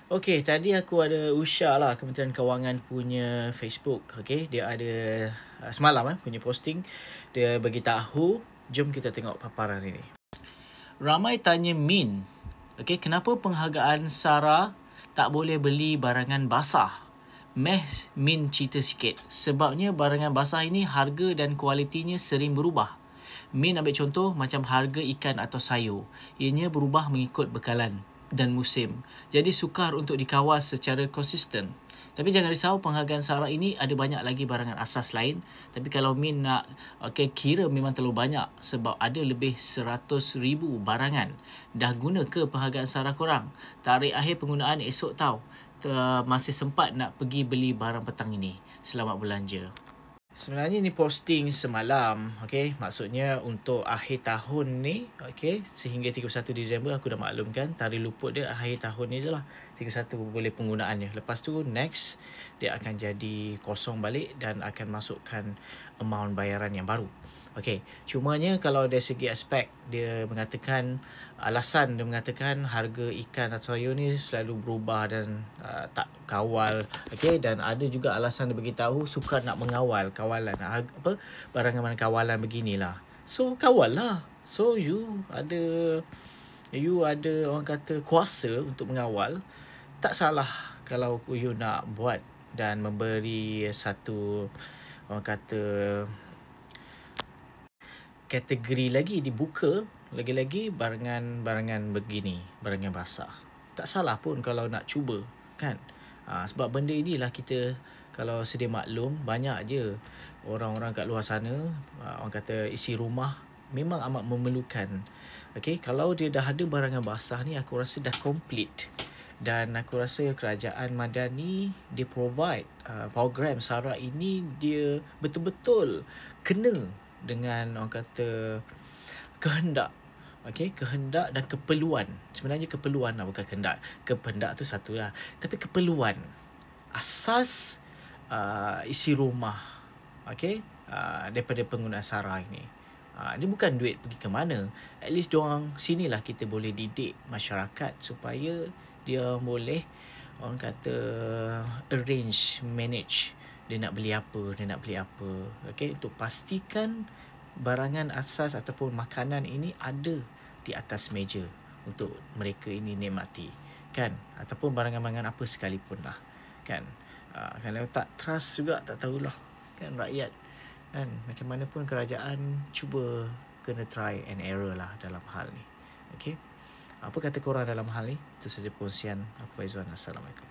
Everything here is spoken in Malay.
Okey, tadi aku ada Usha lah, Kementerian Kewangan punya Facebook. Okey, dia ada semalam punya posting. Dia bagi tahu, jom kita tengok paparan ini. Ramai tanya Min, okey, kenapa penghargaan SARA tak boleh beli barangan basah? Min cerita sikit. Sebabnya barangan basah ini harga dan kualitinya sering berubah. Min ambil contoh macam harga ikan atau sayur. Ianya berubah mengikut bekalan dan musim. Jadi sukar untuk dikawal secara konsisten. Tapi jangan risau, penghargaan SARA ini ada banyak lagi barangan asas lain. Tapi kalau Min nak kira memang terlalu banyak sebab ada lebih 100,000 barangan. Dah guna ke penghargaan SARA korang? Tarikh akhir penggunaan esok tau. Masih sempat nak pergi beli barang petang ini. Selamat belanja. Sebenarnya ni posting semalam, okey. Maksudnya untuk akhir tahun ni, okey, sehingga 31 Disember aku dah maklumkan tarikh luput dia akhir tahun ni je lah. 31 boleh penggunaannya. Lepas tu next dia akan jadi kosong balik dan akan masukkan amount bayaran yang baru. Okey, cumanya kalau dari segi aspek dia mengatakan alasan dia mengatakan harga ikan atau sayur ni selalu berubah dan tak kawal. Okey, dan ada juga alasan dia beritahu sukar nak mengawal kawalan barangan kawalan beginilah. So kawal lah. So you ada orang kata kuasa untuk mengawal. Tak salah kalau you nak buat dan memberi satu orang kata kategori lagi dibuka lagi-lagi barangan begini, barangan basah. Tak salah pun kalau nak cuba, kan? Sebab benda inilah kita kalau sedia maklum banyak je orang-orang kat luar sana, orang kata isi rumah memang amat memerlukan. Okey, kalau dia dah ada barangan basah ni aku rasa dah complete. Dan aku rasa kerajaan Madani dia provide program SARA ini dia betul-betul kena dengan orang kata kehendak. Okey, kehendak dan keperluan. Sebenarnya keperluan lah, bukan kehendak. Kehendak tu satu lah. Tapi keperluan. Asas isi rumah. Okey, daripada pengguna SARA ini. Dia bukan duit pergi ke mana. At least diorang sinilah kita boleh didik masyarakat supaya dia boleh orang kata manage dia nak beli apa, okey, untuk pastikan barangan asas ataupun makanan ini ada di atas meja untuk mereka ini nikmati, kan? Ataupun barangan-barangan apa sekalipun lah, kan? Kalau tak trust juga tak tahulah, kan, rakyat, kan? Macam mana pun kerajaan cuba kena try and error lah dalam hal ni. Okey, apa kata korang dalam hal ni? Itu saja perkongsian aku, Faizwan. Assalamualaikum.